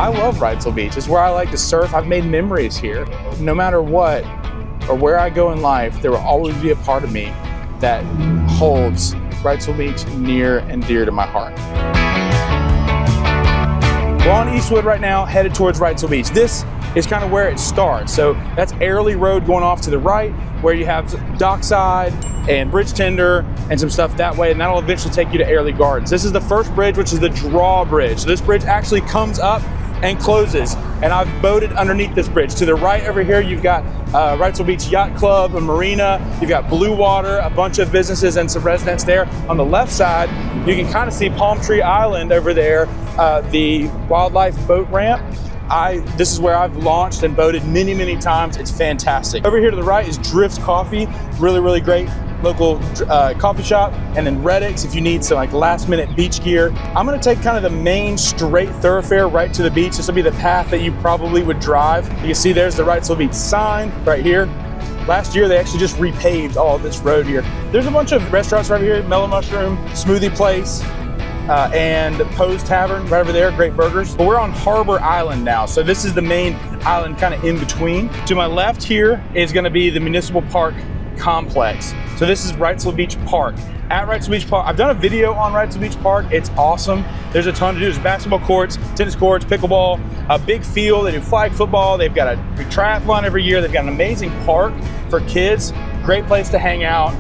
I love Wrightsville Beach. It's where I like to surf. I've made memories here. No matter what or where I go in life, there will always be a part of me that holds Wrightsville Beach near and dear to my heart. We're on Eastwood right now, headed towards Wrightsville Beach. This is kind of where it starts. So that's Airlie Road going off to the right, where you have dockside and bridge tender and some stuff that way, and that'll eventually take you to Airlie Gardens. This is the first bridge, which is the drawbridge. So this bridge actually comes up and closes, and I've boated underneath this bridge. To the right over here, you've got Wrightsville Beach Yacht Club, a marina, you've got Blue Water, a bunch of businesses and some residents there. On the left side, you can kind of see Palm Tree Island over there, the wildlife boat ramp. This is where I've launched and boated many, many times. It's fantastic. Over here to the right is Drift Coffee, really, really great local coffee shop. And then Reddick's if you need some like last minute beach gear. I'm gonna take kind of the main straight thoroughfare right to the beach. This will be the path that you probably would drive. You can see there's the Wrightsville Beach sign right here. Last year, they actually just repaved all of this road here. There's a bunch of restaurants right here, Mellow Mushroom, Smoothie Place, and Poe's Tavern right over there, great burgers. But we're on Harbor Island now, so this is the main island kind of in between. To my left here is gonna be the Municipal Park Complex. So this is Wrightsville Beach Park. At Wrightsville Beach Park, I've done a video on Wrightsville Beach Park. It's awesome. There's a ton to do. There's basketball courts, tennis courts, pickleball, a big field. They do flag football. They've got a triathlon every year. They've got an amazing park for kids. Great place to hang out.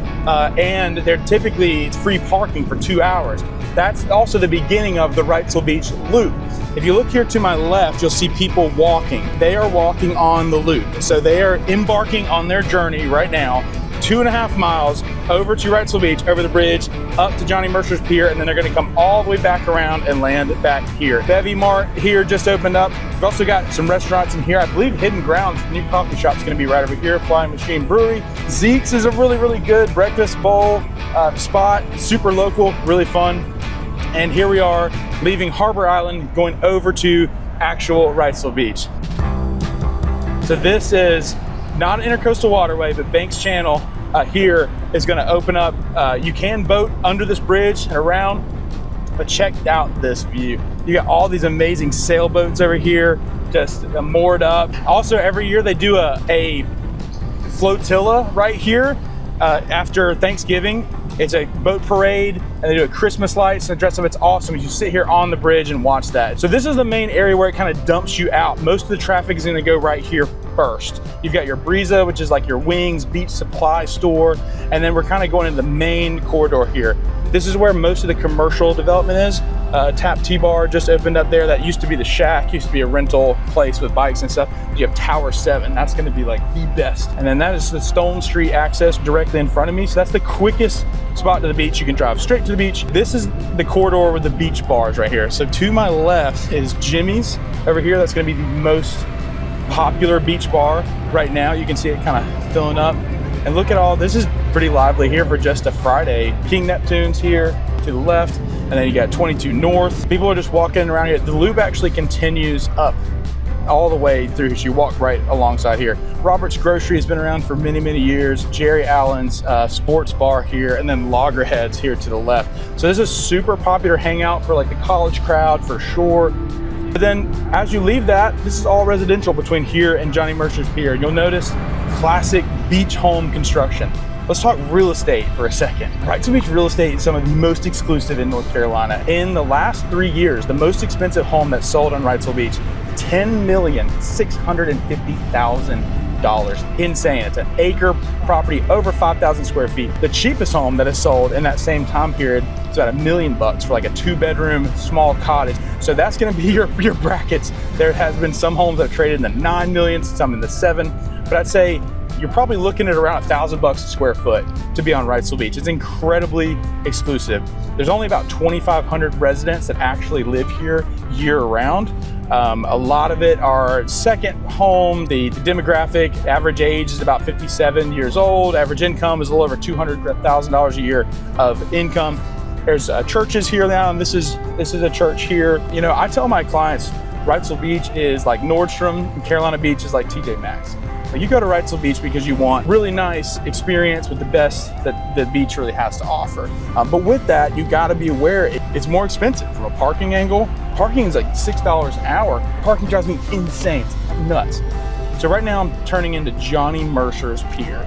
And they're typically, it's free parking for 2 hours. That's also the beginning of the Wrightsville Beach Loop. If you look here to my left, you'll see people walking. They are walking on the loop. So they are embarking on their journey right now, 2.5 miles over to Wrightsville Beach, over the bridge, up to Johnnie Mercer's Pier, and then they're gonna come all the way back around and land back here. Bevy Mart here just opened up. We've also got some restaurants in here. I believe Hidden Ground's new coffee shop's gonna be right over here, Flying Machine Brewery. Zeke's is a really, really good breakfast bowl spot, super local, really fun. And here we are leaving Harbor Island, going over to actual Wrightsville Beach. So this is not an intercoastal waterway, but Banks Channel here is gonna open up. You can boat under this bridge and around, but check out this view. You got all these amazing sailboats over here, just moored up. Also, every year they do a flotilla right here after Thanksgiving. It's a boat parade, and they do a Christmas lights and dress up. It's awesome. You sit here on the bridge and watch that. So this is the main area where it kind of dumps you out. Most of the traffic is gonna go right here first. You've got your Breeza, which is like your Wings beach supply store, and then we're kind of going into the main corridor here. This is where most of the commercial development is. Tap T-Bar just opened up there. That used to be the Shack, used to be a rental place with bikes and stuff. You have Tower 7, that's gonna be like the best. And then that is the Stone Street access directly in front of me. So that's the quickest spot to the beach. You can drive straight to the beach. This is the corridor with the beach bars right here. So to my left is Jimmy's over here. That's gonna be the most popular beach bar right now. You can see it kind of filling up. And look at all, this is pretty lively here for just a Friday. King Neptune's here to the left, and then you got 22 North. People are just walking around here. The loop actually continues up all the way through. So you walk right alongside here. Robert's Grocery has been around for many, many years. Jerry Allen's sports bar here, and then Loggerheads here to the left. So this is a super popular hangout for like the college crowd for sure. But then as you leave that, this is all residential between here and Johnnie Mercer's Pier. You'll notice classic beach home construction. Let's talk real estate for a second. Wrightsville Beach real estate is some of the most exclusive in North Carolina. In the last 3 years, the most expensive home that sold on Wrightsville Beach, $10,650,000. Insane. It's an acre property, over 5,000 square feet. The cheapest home that has sold in that same time period is about $1 million for like a 2-bedroom small cottage. So that's gonna be your brackets. There has been some homes that have traded in the 9 million, some in the 7, but I'd say you're probably looking at around $1,000 a square foot to be on Wrightsville Beach. It's incredibly exclusive. There's only about 2,500 residents that actually live here year round. A lot of it are second home. The demographic average age is about 57 years old. Average income is a little over $200,000 a year of income. There's churches here now, and this is a church here. You know, I tell my clients, Wrightsville Beach is like Nordstrom, and Carolina Beach is like TJ Maxx. You go to Wrightsville Beach because you want really nice experience with the best that the beach really has to offer. But with that, you gotta be aware it's more expensive from a parking angle. Parking is like $6 an hour. Parking drives me insane, it's nuts. So right now I'm turning into Johnnie Mercer's Pier.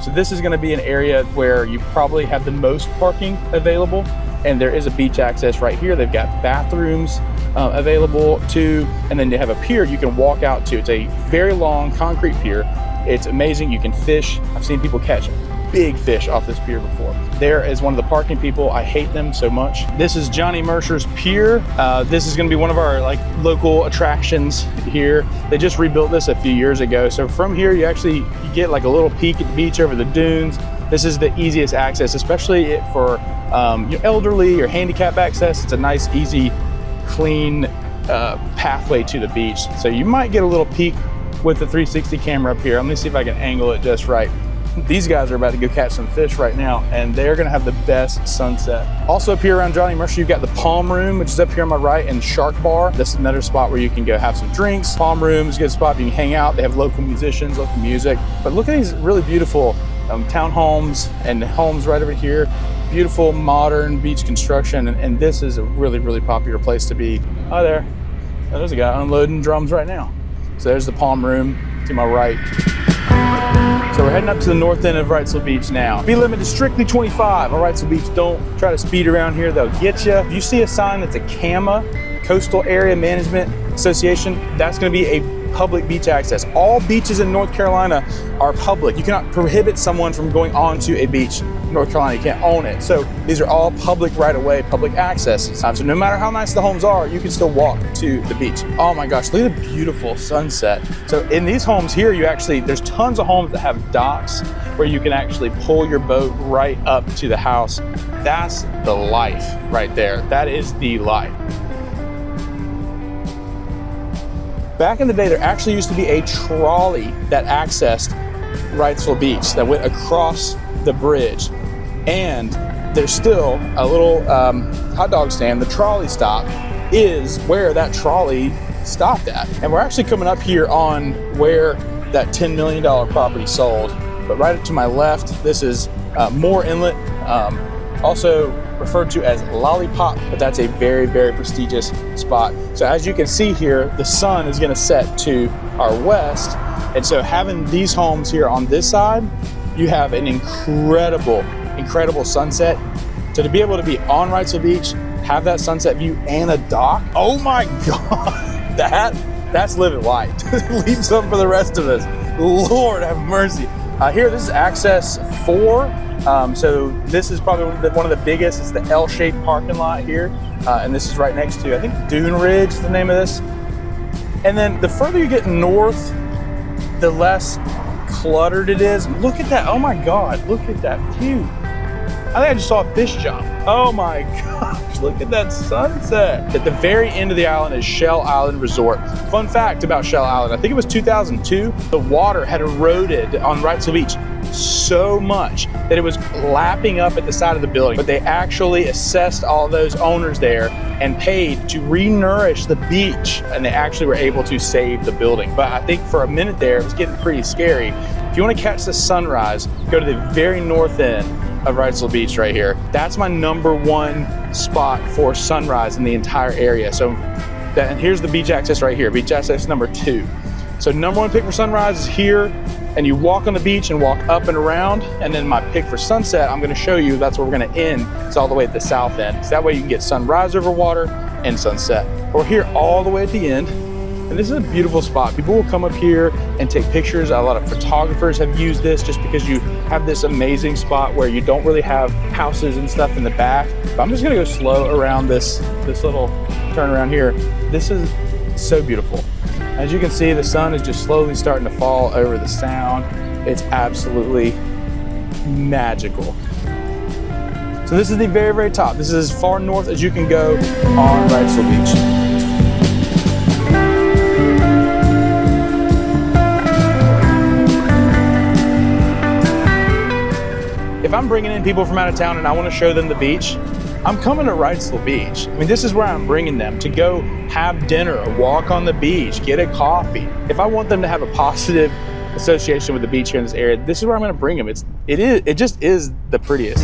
So this is gonna be an area where you probably have the most parking available, and there is a beach access right here. They've got bathrooms available too, and then they have a pier you can walk out to. It's a very long concrete pier. It's amazing, you can fish. I've seen people catch big fish off this pier before. There is one of the parking people, I hate them so much. This is Johnnie Mercer's Pier. This is gonna be one of our local attractions here. They just rebuilt this a few years ago. So from here, you get like a little peek at the beach over the dunes. This is the easiest access, especially for elderly or handicap access. It's a nice, easy, clean pathway to the beach. So you might get a little peek with the 360 camera up here. Let me see if I can angle it just right. These guys are about to go catch some fish right now, and they're gonna have the best sunset. Also up here around Johnnie Mercer, you've got the Palm Room, which is up here on my right, and Shark Bar. This is another spot where you can go have some drinks. Palm Room is a good spot you can hang out. They have local musicians, local music. But look at these really beautiful townhomes and homes right over here. Beautiful modern beach construction, and this is a really, really popular place to be. Hi there. Oh, there's a guy unloading drums right now. So there's the Palm Room to my right. So we're heading up to the north end of Wrightsville Beach now. Speed limit is strictly 25 on Wrightsville Beach. Don't try to speed around here, they'll get you. If you see a sign that's a CAMA, Coastal Area Management Association, that's gonna be a public beach access. All beaches in North Carolina are public. You cannot prohibit someone from going onto a beach in North Carolina. You can't own it. So these are all public right of way, public access. So no matter how nice the homes are, you can still walk to the beach. Oh my gosh, look at the beautiful sunset. So in these homes here, there's tons of homes that have docks where you can actually pull your boat right up to the house. That's the life right there. That is the life. Back in the day, there actually used to be a trolley that accessed Wrightsville Beach that went across the bridge. And there's still a little hot dog stand. The trolley stop is where that trolley stopped at. And we're actually coming up here on where that $10 million property sold. But right up to my left, this is Moore Inlet, also referred to as Lollipop, but that's a very, very prestigious spot. So as you can see here, the sun is gonna set to our west. And so having these homes here on this side, you have an incredible sunset. So to be able to be on Wrightsville Beach, have that sunset view and a dock, oh my God, that's living life. Leave some for the rest of us. Lord have mercy. Here, this is access 4. So this is probably one of the biggest. It's the L-shaped parking lot here. And this is right next to, I think, Dune Ridge is the name of this. And then the further you get north, the less cluttered it is. Look at that, oh my God, look at that view. I think I just saw a fish jump. Oh my gosh, look at that sunset. At the very end of the island is Shell Island Resort. Fun fact about Shell Island, I think it was 2002, the water had eroded on Wrightsville Beach so much that it was lapping up at the side of the building. But they actually assessed all those owners there and paid to re-nourish the beach, and they actually were able to save the building. But I think for a minute there, it was getting pretty scary. If you want to catch the sunrise, go to the very north end of Wrightsville Beach right here. That's my #1 spot for sunrise in the entire area. And here's the beach access right here, beach access #2. So #1 pick for sunrise is here, and you walk on the beach and walk up and around. And then my pick for sunset, I'm gonna show you, that's where we're gonna end. It's all the way at the south end. So that way you can get sunrise over water and sunset. We're here all the way at the end. And this is a beautiful spot. People will come up here and take pictures. A lot of photographers have used this just because you have this amazing spot where you don't really have houses and stuff in the back. But I'm just gonna go slow around this little turn around here. This is so beautiful. As you can see, the sun is just slowly starting to fall over the sound. It's absolutely magical. So this is the very, very top. This is as far north as you can go on Wrightsville Beach. If I'm bringing in people from out of town and I want to show them the beach, I'm coming to Wrightsville Beach. I mean, this is where I'm bringing them to go have dinner, walk on the beach, get a coffee. If I want them to have a positive association with the beach here in this area, this is where I'm gonna bring them. It just is the prettiest.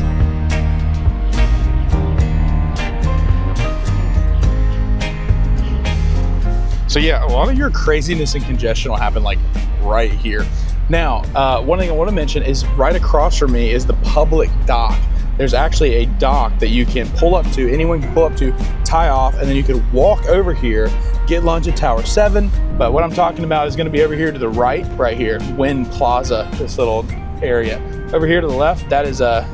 So yeah, a lot of your craziness and congestion will happen like right here. Now, one thing I want to mention is right across from me is the public dock. There's actually a dock that you can pull up to, anyone can pull up to, tie off, and then you can walk over here, get lunch at Tower 7. But what I'm talking about is gonna be over here to the right here, Wynn Plaza, this little area. Over here to the left, that is a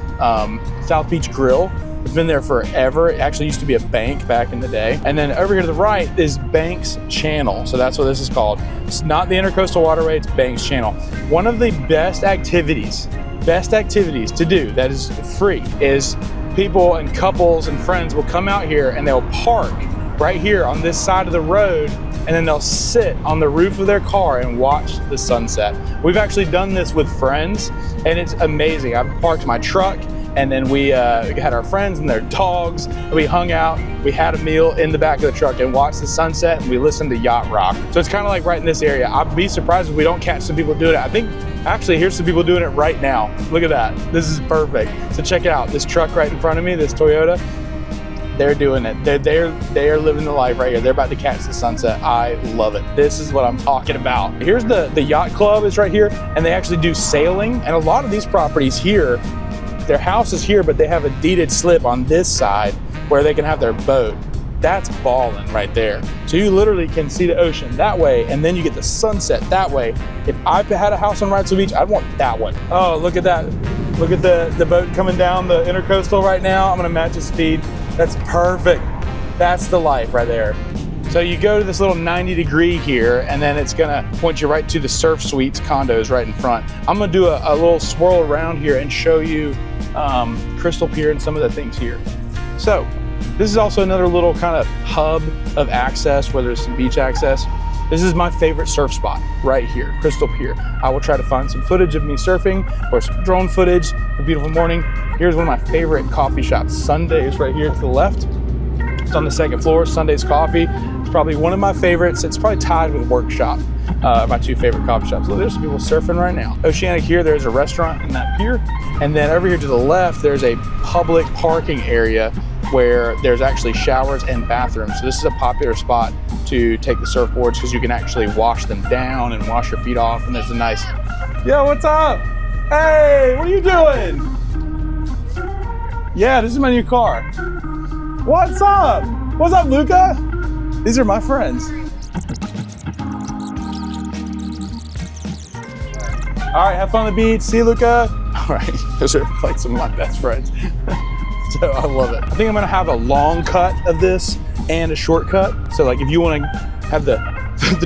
South Beach Grill. It's been there forever. It actually used to be a bank back in the day. And then over here to the right is Banks Channel. So that's what this is called. It's not the Intercoastal Waterway, it's Banks Channel. One of the best activities to do that is free is people and couples and friends will come out here and they'll park right here on this side of the road, and then they'll sit on the roof of their car and watch the sunset. We've actually done this with friends and it's amazing. I've parked my truck, and then we had our friends and their dogs, and we hung out, we had a meal in the back of the truck and watched the sunset, and we listened to yacht rock. So it's kind of like right in this area. I'd be surprised if we don't catch some people doing it. I think, actually, here's some people doing it right now. Look at that, this is perfect. So check it out, this truck right in front of me, this Toyota, they're doing it. They're living the life right here. They're about to catch the sunset. I love it. This is what I'm talking about. Here's the yacht club is right here, and they actually do sailing. And a lot of these properties here, their house is here, but they have a deeded slip on this side where they can have their boat. That's ballin' right there. So you literally can see the ocean that way, and then you get the sunset that way. If I had a house on Wrightsville Beach, I'd want that one. Oh, look at that. Look at the boat coming down the intercoastal right now. I'm gonna match the speed. That's perfect. That's the life right there. So you go to this little 90-degree here, and then it's gonna point you right to the Surf Suites condos right in front. I'm gonna do a little swirl around here and show you Crystal Pier and some of the things here. So this is also another little kind of hub of access where there's some beach access. This is my favorite surf spot right here, Crystal Pier. I will try to find some footage of me surfing or some drone footage. A beautiful morning. Here's one of my favorite coffee shops. Sundays right here to the left. It's on the second floor, Sunday's Coffee. It's probably one of my favorites. It's probably tied with Workshop, my two favorite coffee shops. So there's some people surfing right now. Oceanic here, there's a restaurant in that pier. And then over here to the left, there's a public parking area where there's actually showers and bathrooms. So this is a popular spot to take the surfboards because you can actually wash them down and wash your feet off. And there's a nice, yo, what's up? Hey, what are you doing? Yeah, this is my new car. What's up? What's up, Luca? These are my friends. All right, have fun on the beach. See you, Luca. All right, those are like some of my best friends. So I love it. I think I'm gonna have a long cut of this and a short cut. So like if you wanna have the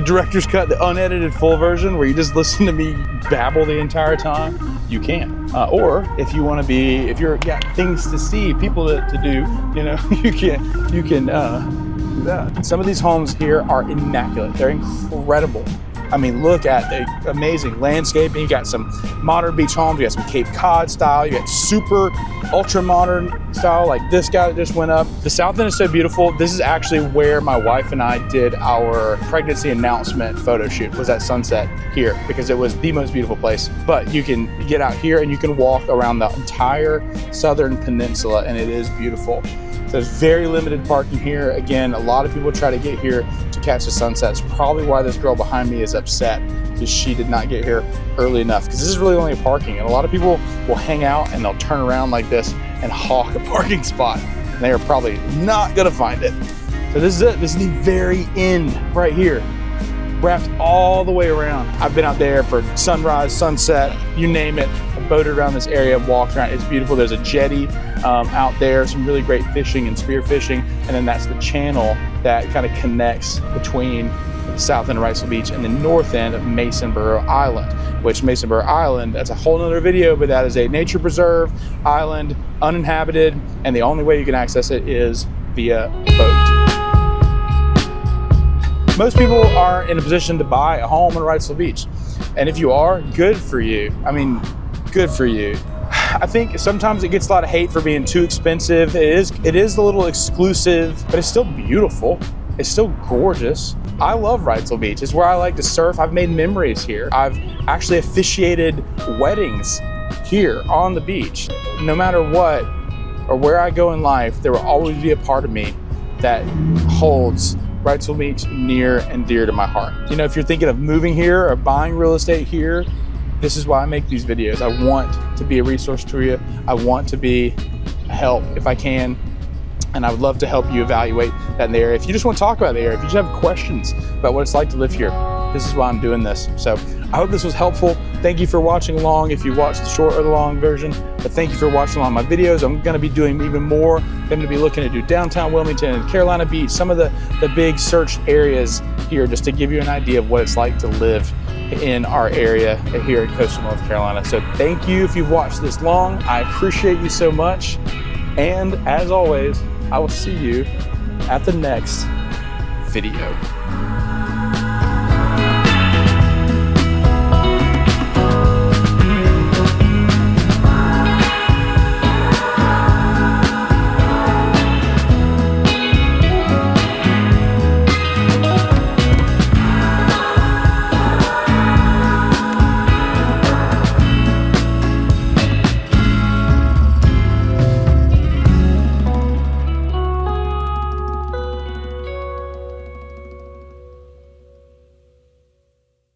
director's cut, the unedited full version where you just listen to me babble the entire time, you can. Or if you wanna be, if you're got things to see, people to do, you know, you can do that. Some of these homes here are immaculate. They're incredible. I mean, look at the amazing landscaping. You got some modern beach homes. You got some Cape Cod style. You got super ultra modern style like this guy that just went up. The south end is so beautiful. This is actually where my wife and I did our pregnancy announcement photo shoot, was at Sunset here, because it was the most beautiful place. But you can get out here and you can walk around the entire southern peninsula, and it is beautiful. So there's very limited parking here. Again, a lot of people try to get here to catch the sunset. It's probably why this girl behind me is upset, because she did not get here early enough, because this is really only parking. And a lot of people will hang out and they'll turn around like this and hawk a parking spot. And they are probably not gonna find it. So this is it. This is the very end right here, wrapped all the way around. I've been out there for sunrise, sunset, you name it. I boated around this area, walked around. It's beautiful. There's a jetty out there, some really great fishing and spear fishing. And then that's the channel that kind of connects between the south end of Wrightsville Beach and the north end of Masonboro Island, which Masonboro Island, that's a whole nother video, but that is a nature preserve island, uninhabited, and the only way you can access it is via boat. Most people aren't in a position to buy a home in Wrightsville Beach. And if you are, good for you. I mean, good for you. I think sometimes it gets a lot of hate for being too expensive. It is a little exclusive, but it's still beautiful. It's still gorgeous. I love Wrightsville Beach. It's where I like to surf. I've made memories here. I've actually officiated weddings here on the beach. No matter what or where I go in life, there will always be a part of me that holds Wrightsville Beach near and dear to my heart. You know, if you're thinking of moving here or buying real estate here, this is why I make these videos. I want to be a resource to you. I want to be a help if I can. And I would love to help you evaluate that in the area. If you just want to talk about the area, if you just have questions about what it's like to live here, this is why I'm doing this. So I hope this was helpful. Thank you for watching along if you watched the short or the long version, but thank you for watching along my videos. I'm gonna be doing even more. I'm gonna be looking to do downtown Wilmington and Carolina Beach, some of the big searched areas here, just to give you an idea of what it's like to live in our area here in coastal North Carolina. So thank you if you've watched this long. I appreciate you so much. And as always, I will see you at the next video.